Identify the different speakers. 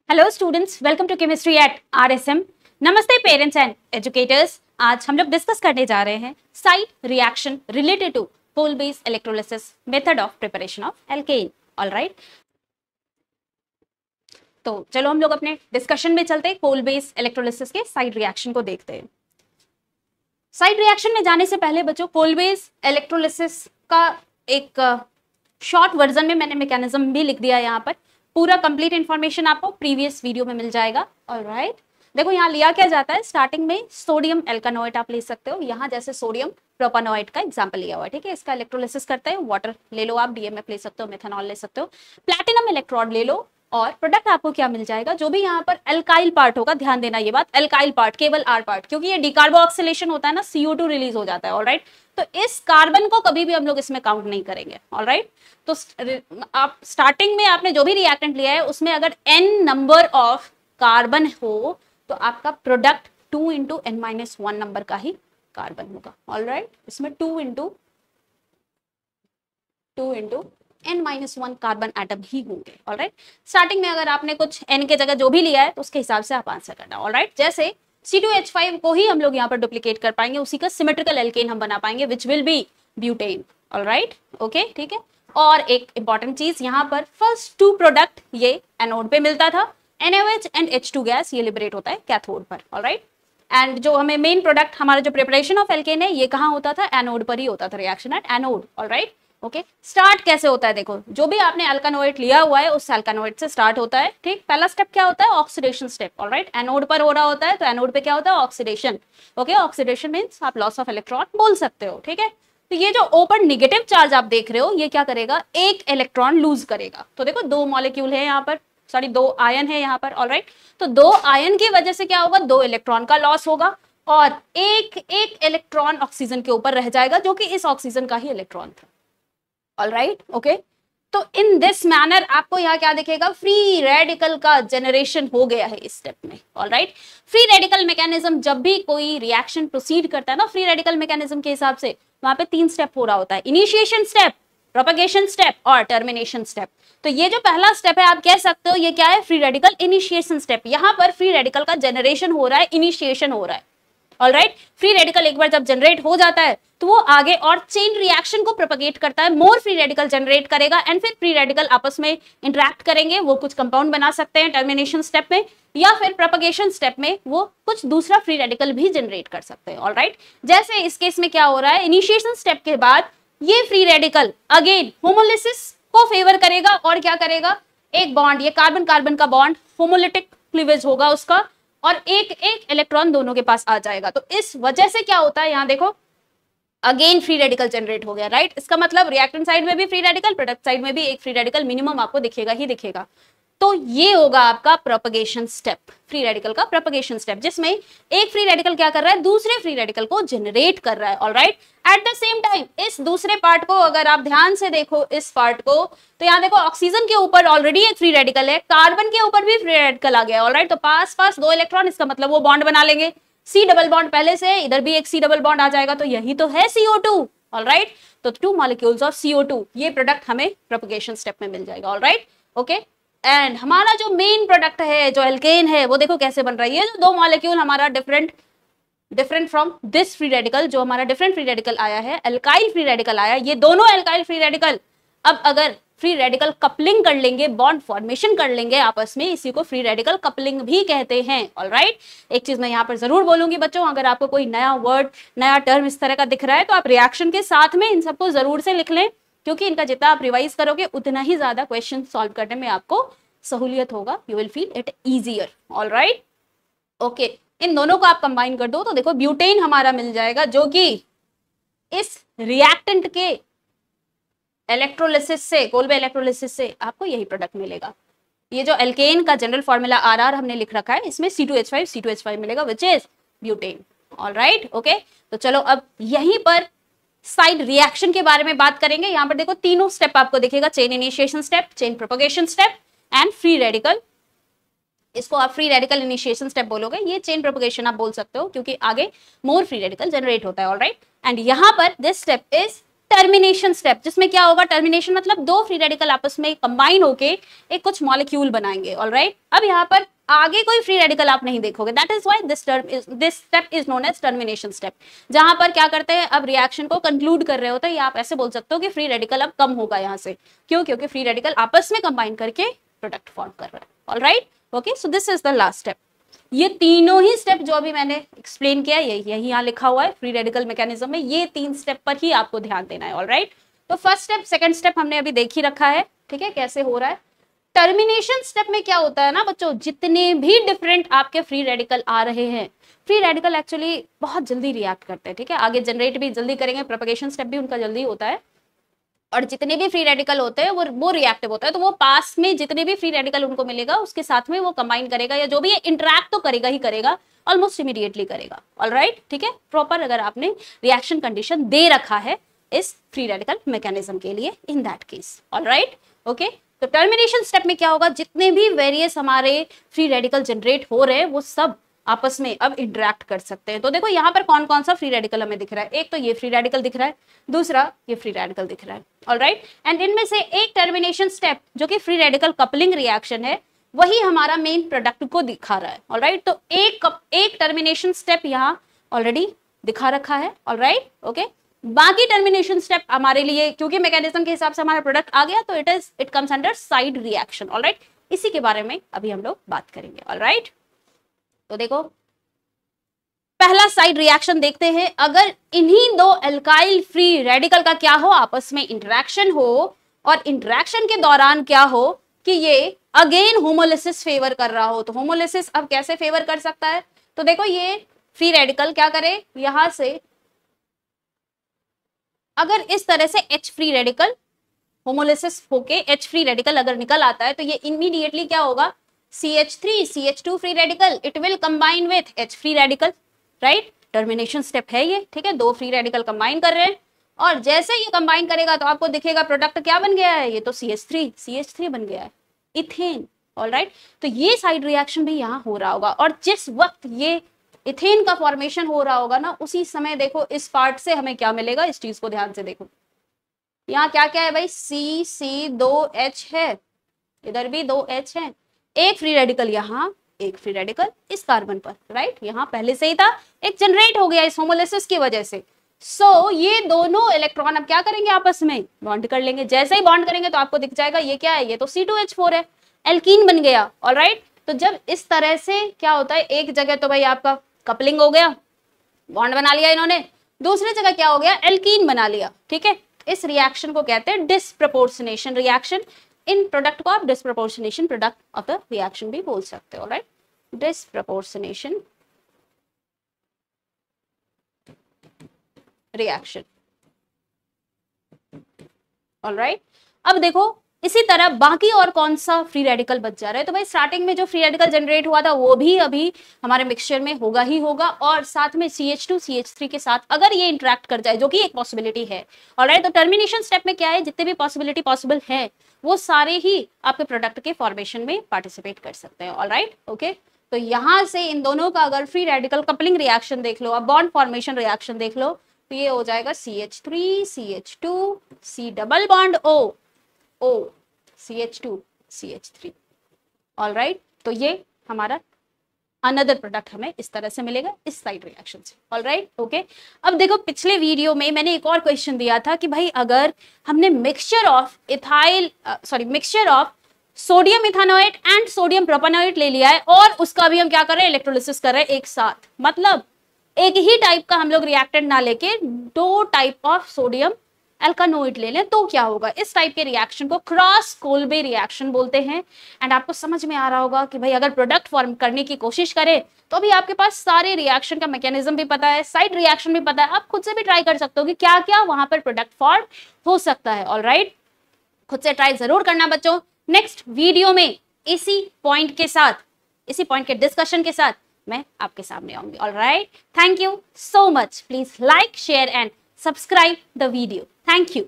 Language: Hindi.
Speaker 1: Hello students, welcome to chemistry at RSM। नमस्ते पेरेंट्स एंड एजुकेटर्स। आज हम लोग डिस्कस करने जा रहे हैं side reaction related to Kolbe's electrolysis method of preparation of alkane. Alright, तो चलो हम लोग अपने डिस्कशन में चलते हैं। कोल बेस इलेक्ट्रोलिसिस के साइड रिएक्शन को देखते हैं। साइड रिएक्शन में जाने से पहले बच्चों, कोल बेस इलेक्ट्रोलिसिस का एक शॉर्ट वर्जन में मैंने मैकेनिज्म भी लिख दिया है। यहाँ पर पूरा कंप्लीट इंफॉर्मेशन आपको प्रीवियस वीडियो में मिल जाएगा। ऑलराइट, देखो यहाँ लिया क्या जाता है, स्टार्टिंग में सोडियम एल्कानोएट आप ले सकते हो। यहाँ जैसे सोडियम प्रोपानोएट का एग्जांपल लिया हुआ है, ठीक है। इसका इलेक्ट्रोलिसिस करते हैं, वाटर ले लो आप, DMF ले सकते हो, मेथनॉल ले सकते हो, प्लैटिनम इलेक्ट्रोड ले लो, और प्रोडक्ट आपको क्या मिल जाएगा। जो भी यहाँ पर एल्काइल पार्ट होगा, ध्यान देना ये बात, एल्काइल पार्ट केवल R पार्ट, क्योंकि ये डिकार्बोक्सिलेशन होता है ना, CO2 रिलीज हो जाता है। ऑलराइट, तो इस कार्बन को कभी भी हम लोग इसमें काउंट नहीं करेंगे। ऑलराइट, तो आप स्टार्टिंग में आपने जो भी रिएक्टेंट लिया है उसमें अगर n नंबर ऑफ कार्बन हो तो आपका प्रोडक्ट 2 × n-1 नंबर का ही कार्बन होगा। ऑलराइट, इसमें 2 × n-1 कार्बन एटम ही होंगे। ऑलराइट, स्टार्टिंग में अगर आपने कुछ n के जगह जो भी लिया है तो उसके हिसाब से आप आंसर करना। ऑलराइट, जैसे C2H5 को ही हम लोग यहाँ पर डुप्लीकेट कर पाएंगे, उसी का सिमेट्रिकल एल्केन हम बना पाएंगे, which will be butane. Alright, okay, ठीक है। और एक इंपॉर्टेंट चीज यहाँ पर, फर्स्ट 2 प्रोडक्ट ये एनोड पे मिलता था, NaOH एंड H2 गैस ये लिबरेट होता है कैथोड पर। ऑलराइट, एंड जो हमें मेन प्रोडक्ट हमारा जो प्रिपरेशन ऑफ एल्केन है ये कहाँ होता था, एनोड पर ही होता था, reaction at anode. Alright, okay. Start कैसे होता है, देखो जो भी आपने अल्कानोएट लिया हुआ है उस अल्कानोएट से स्टार्ट होता है, ठीक। पहला स्टेप क्या होता है, ऑक्सीडेशन स्टेप। ऑलराइट, एनोड पर हो रहा होता है तो एनोड पे क्या होता है, ऑक्सीडेशन। ओके, ऑक्सीडेशन मींस आप लॉस ऑफ इलेक्ट्रॉन बोल सकते हो, ठीक है। तो ये जो ओपन नेगेटिव चार्ज आप देख रहे हो ये क्या करेगा, एक इलेक्ट्रॉन लूज करेगा। तो देखो 2 मॉलिक्यूल है यहाँ पर, सॉरी 2 आयन है यहाँ पर। ऑलराइट, तो 2 आयन की वजह से क्या होगा, 2 इलेक्ट्रॉन का लॉस होगा, और एक इलेक्ट्रॉन ऑक्सीजन के ऊपर रह जाएगा जो कि इस ऑक्सीजन का ही इलेक्ट्रॉन था। Alright, okay. तो इन दिस मैनर आपको यहाँ क्या दिखेगा, फ्री रेडिकल का जनरेशन हो गया है इस स्टेप में। ऑलराइट, फ्री रेडिकल मैकेनिज्म, जब भी कोई रिएक्शन प्रोसीड करता है ना फ्री रेडिकल मैकेनिज्म के हिसाब से, वहां पे 3 स्टेप हो रहा होता है, इनिशिएशन स्टेप, प्रोपगेशन स्टेप और टर्मिनेशन स्टेप। तो ये जो पहला स्टेप है आप कह सकते हो ये क्या है, फ्री रेडिकल इनिशिएशन स्टेप। यहाँ पर फ्री रेडिकल का जनरेशन हो रहा है, इनिशिएशन हो रहा है। ऑलराइट, फ्री रेडिकल एक बार जब जनरेट हो जाता है तो वो आगे और चेन रिएक्शन को प्रोपगेट करता है, मोर फ्री रेडिकल जनरेट करेगा, एंड फिर फ्री रेडिकल आपस में इंटरेक्ट करेंगे, वो कुछ कंपाउंड बना सकते हैं टर्मिनेशन स्टेप में, या फिर प्रोपगेशन स्टेप में वो कुछ दूसरा फ्री रेडिकल भी जनरेट कर सकते हैं। ऑलराइट, जैसे इस केस में क्या हो रहा है, इनिशिएशन स्टेप के बाद ये फ्री रेडिकल अगेन होमोलिसिस को फेवर करेगा, और क्या करेगा, एक बॉन्ड, ये कार्बन कार्बन का बॉन्ड, होमोलिटिक क्लीवेज होगा उसका, और एक इलेक्ट्रॉन दोनों के पास आ जाएगा। तो इस वजह से क्या होता है, यहाँ देखो अगेन फ्री रेडिकल जनरेट हो गया। राइट, इसका मतलब रिएक्टेंट साइड में भी फ्री रेडिकल, प्रोडक्ट साइड में भी एक फ्री रेडिकल मिनिमम आपको दिखेगा ही दिखेगा। तो ये होगा आपका प्रोपगेशन स्टेप, फ्री रेडिकल का प्रोपगेशन स्टेप, जिसमें एक फ्री रेडिकल क्या कर रहा है, दूसरे फ्री रेडिकल को जनरेट कर रहा है। Alright, at the same time इस दूसरे पार्ट को अगर आप ध्यान से देखो, इस पार्ट को, तो यहाँ देखो ऑक्सीजन के ऊपर ऑलरेडी एक फ्री रेडिकल है, कार्बन के ऊपर भी फ्री रेडिकल आ गया। ऑलराइट, तो पास 2 इलेक्ट्रॉन, इसका मतलब वो बॉन्ड बना लेंगे, C डबल बॉन्ड पहले से, इधर भी एक C डबल बॉन्ड आ जाएगा, तो यही तो है CO2। ऑलराइट, तो 2 मॉलिक्यूल्स ऑफ CO2, ये प्रोडक्ट हमें प्रोपगेशन स्टेप में मिल जाएगा। Alright, okay. एंड हमारा जो मेन प्रोडक्ट है, जो एल्केन है, वो देखो कैसे बन रही है, जो 2 मॉलिक्यूल हमारा different from this free radical, जो हमारा डिफरेंट फ्री रेडिकल आया है, एल्काइल फ्री रेडिकल आया, ये दोनों एल्काइल फ्री रेडिकल अब अगर फ्री रेडिकल कपलिंग कर लेंगे, बॉन्ड फॉर्मेशन कर लेंगे आपस में, इसी को फ्री रेडिकल कपलिंग भी कहते हैं। ऑलराइट, एक चीज मैं यहाँ पर जरूर बोलूंगी बच्चों, अगर आपको कोई नया वर्ड, नया टर्म इस तरह का दिख रहा है तो आप रिएक्शन के साथ में इन सबको जरूर से लिख लें, क्योंकि इनका जितना आप रिवाइज करोगे उतना ही ज्यादा क्वेश्चन सॉल्व करने में आपको सहूलियत होगा, you will feel it easier. Alright, okay. इन दोनों को आप कंबाइन कर दो तो देखो ब्यूटेन हमारा मिल जाएगा, जो कि इस रिएक्टेंट के इलेक्ट्रोलिसिस से, कोलबे इलेक्ट्रोलिसिस से आपको यही प्रोडक्ट मिलेगा। ये जो एल्केन का जनरल फॉर्मूला RR हमने लिख रखा है, इसमें C2H5 मिलेगा, which is butane. Alright, okay. तो चलो अब यहीं पर साइड रिएक्शन के बारे में बात करेंगे। यहाँ पर देखो तीनों स्टेप आपको दिखेगा, chain initiation step, chain propagation step and free radical. इसको आप फ्री रेडिकल इनिशिएशन स्टेप बोलोगे, ये चेन प्रोपगेशन आप बोल सकते हो, क्योंकि आगे मोर फ्री रेडिकल जनरेट होता है। ऑलराइट, एंड यहाँ पर this step is termination step, जिसमें क्या होगा, टर्मिनेशन मतलब दो फ्री रेडिकल आपस में कंबाइन होके एक कुछ मॉलिक्यूल बनाएंगे, ऑलराइट। अब यहाँ पर आगे कोई फ्री रेडिकल आप नहीं देखोगे, that is why this step is known as termination step, जहां पर क्या करते हैं, अब रिएक्शन को कंक्लूड कर रहे होते हैं, या आप ऐसे बोल सकते हो कि फ्री रेडिकल अब कम होगा यहाँ से, क्यों, क्योंकि फ्री रेडिकल आपस में कंबाइन करके प्रोडक्ट फॉर्म कर रहा है, alright. Okay, so this is the last step. ये तीनों ही स्टेप जो अभी मैंने एक्सप्लेन किया, यही यहाँ लिखा हुआ है फ्री रेडिकल मैकेनिज्म में, ये 3 स्टेप पर ही आपको ध्यान देना है, ऑलराइट। तो फर्स्ट स्टेप, सेकंड स्टेप हमने अभी देख ही रखा है, ठीक है, कैसे हो रहा है। टर्मिनेशन स्टेप में क्या होता है ना बच्चों, जितने भी डिफरेंट आपके फ्री रेडिकल आ रहे हैं, फ्री रेडिकल एक्चुअली बहुत जल्दी रिएक्ट करते हैं, ठीक है, आगे जनरेट भी जल्दी करेंगे, प्रोपगेशन स्टेप भी उनका जल्दी होता है, और जितने भी फ्री रेडिकल होते हैं वो रिएक्टिव होता है, तो वो पास में जितने भी फ्री रेडिकल उनको मिलेगा उसके साथ में वो कंबाइन करेगा, या जो भी इंटरैक्ट तो करेगा ही करेगा, ऑलमोस्ट इमीडिएटली करेगा, ऑलराइट, ठीक है, प्रॉपर अगर आपने रिएक्शन कंडीशन दे रखा है इस फ्री रेडिकल मैकेनिज्म के लिए, in that case, alright. Okay, तो टर्मिनेशन स्टेप में क्या होगा, जितने भी वेरियस हमारे फ्री रेडिकल जनरेट हो रहे हैं वो सब आपस में अब इंटरैक्ट कर सकते हैं। तो देखो यहाँ पर कौन कौन सा फ्री रेडिकल हमें दिख रहा है, एक तो ये फ्री रेडिकल दिख रहा है, दूसरा ये फ्री रेडिकल दिख रहा है, ऑलराइट। एंड इनमें से एक टर्मिनेशन स्टेप जो कि फ्री रेडिकल कपलिंग रिएक्शन है, वही हमारा मेन प्रोडक्ट को दिखा रहा है, ऑलराइट। तो एक टर्मिनेशन स्टेप यहाँ ऑलरेडी दिखा रखा है, ऑलराइट। ओके, बाकी टर्मिनेशन स्टेप हमारे लिए, क्योंकि मैकेनिज्म के हिसाब से हमारा प्रोडक्ट आ गया, तो it comes under side reaction, alright. इसी के बारे में अभी हम लोग बात करेंगे, ऑलराइट। तो देखो पहला साइड रिएक्शन देखते हैं, अगर इन्हीं दो अल्काइल फ्री रेडिकल का क्या हो, आपस में इंटरेक्शन हो, और इंटरेक्शन के दौरान क्या हो कि ये अगेन होमोलिसिस फेवर कर रहा हो, तो होमोलिसिस अब कैसे फेवर कर सकता है, तो देखो ये फ्री रेडिकल क्या करे, यहां से अगर इस तरह से H फ्री रेडिकल होमोलिसिस होके H फ्री रेडिकल अगर निकल आता है, तो ये इमीडिएटली क्या होगा, CH3 CH2 free radical, it will combine with H free radical, right. Termination step है ये, ठीक है, दो फ्री रेडिकल कंबाइन कर रहे हैं, और जैसे ये कंबाइन करेगा तो आपको दिखेगा प्रोडक्ट क्या बन गया है, ये तो CH3 बन गया है, इथेन, ऑलराइट। तो ये साइड रिएक्शन भी यहाँ हो रहा होगा, और जिस वक्त ये इथेन का फॉर्मेशन हो रहा होगा ना, उसी समय देखो इस पार्ट से हमें क्या मिलेगा, इस चीज को ध्यान से देखो, यहाँ क्या क्या है भाई, C 2H है, इधर भी 2H है, एक फ्री रेडिकल यहाँ, एक फ्री रेडिकल इस कार्बन पर, राइट, यहाँ पहले से ही था, एक जनरेट हो गया इस होमोलिसिस की वजह से। सो ये दोनों इलेक्ट्रॉन अब क्या करेंगे, आपस में बॉन्ड कर लेंगे, जैसे ही बॉन्ड करेंगे तो आपको दिख जाएगा ये क्या है, ये तो C2H4 है, एल्कीन बन गया, ऑलराइट। तो जब इस तरह से क्या होता है, एक जगह तो भाई आपका कपलिंग हो गया, बॉन्ड बना लिया इन्होंने, दूसरी जगह क्या हो गया, एल्कीन बना लिया, ठीक है। इस रिएक्शन को कहते हैं डिस्प्रपोर्शनेशन रिएक्शन, इन प्रोडक्ट को आप disproportionation product of the reaction भी बोल सकते हो, राइट, डिस्प्रपोर्शनेशन रिएक्शन, ऑलराइट। अब देखो इसी तरह बाकी और कौन सा फ्री रेडिकल बच जा रहा है, तो भाई स्टार्टिंग में जो फ्री रेडिकल जनरेट हुआ था वो भी अभी हमारे मिक्सचर में होगा ही होगा, और साथ में CH2 CH3 के साथ अगर ये इंटरेक्ट कर जाए, जो कि एक पॉसिबिलिटी है, ऑलराइट। तो टर्मिनेशन स्टेप में क्या है, जितने भी पॉसिबिलिटी पॉसिबल है वो सारे ही आपके प्रोडक्ट के फॉर्मेशन में पार्टिसिपेट कर सकते हैं, ऑलराइट। ओके, तो यहां से इन दोनों का अगर फ्री रेडिकल कपलिंग रिएक्शन देख लो, अब बॉन्ड फॉर्मेशन रिएक्शन देख लो, तो ये हो जाएगा CH3 CH2 C double bond O CH2 CH3, alright. तो ये हमारा अनदर प्रोडक्ट हमें इस तरह से मिलेगा इस साइड रिएक्शन से, ऑलराइट। ओके, अब देखो पिछले वीडियो में मैंने एक और क्वेश्चन दिया था कि भाई अगर हमने mixture of sodium ethanoate and sodium propanoate ले लिया है, और उसका भी हम क्या कर रहे हैं, इलेक्ट्रोलिसिस कर रहे हैं एक साथ, मतलब एक ही टाइप का हम लोग रिएक्टेंट ना लेके दो टाइप ऑफ सोडियम एल्कानोइड ले लें, तो क्या होगा, इस टाइप के रिएक्शन को क्रॉस कोल्बे रिएक्शन बोलते हैं। एंड आपको समझ में आ रहा होगा कि भाई अगर प्रोडक्ट फॉर्म करने की कोशिश करें तो अभी आपके पास सारे रिएक्शन का मैकेनिज्म भी पता है, साइड रिएक्शन भी पता है, आप खुद से भी ट्राई कर सकते हो कि क्या क्या वहां पर प्रोडक्ट फॉर्म हो सकता है, ऑलराइट। खुद से ट्राई जरूर करना बच्चों। नेक्स्ट वीडियो में इसी पॉइंट के डिस्कशन के साथ मैं आपके सामने आऊंगी, alright. Thank you so much, please like share and subscribe the video. Thank you.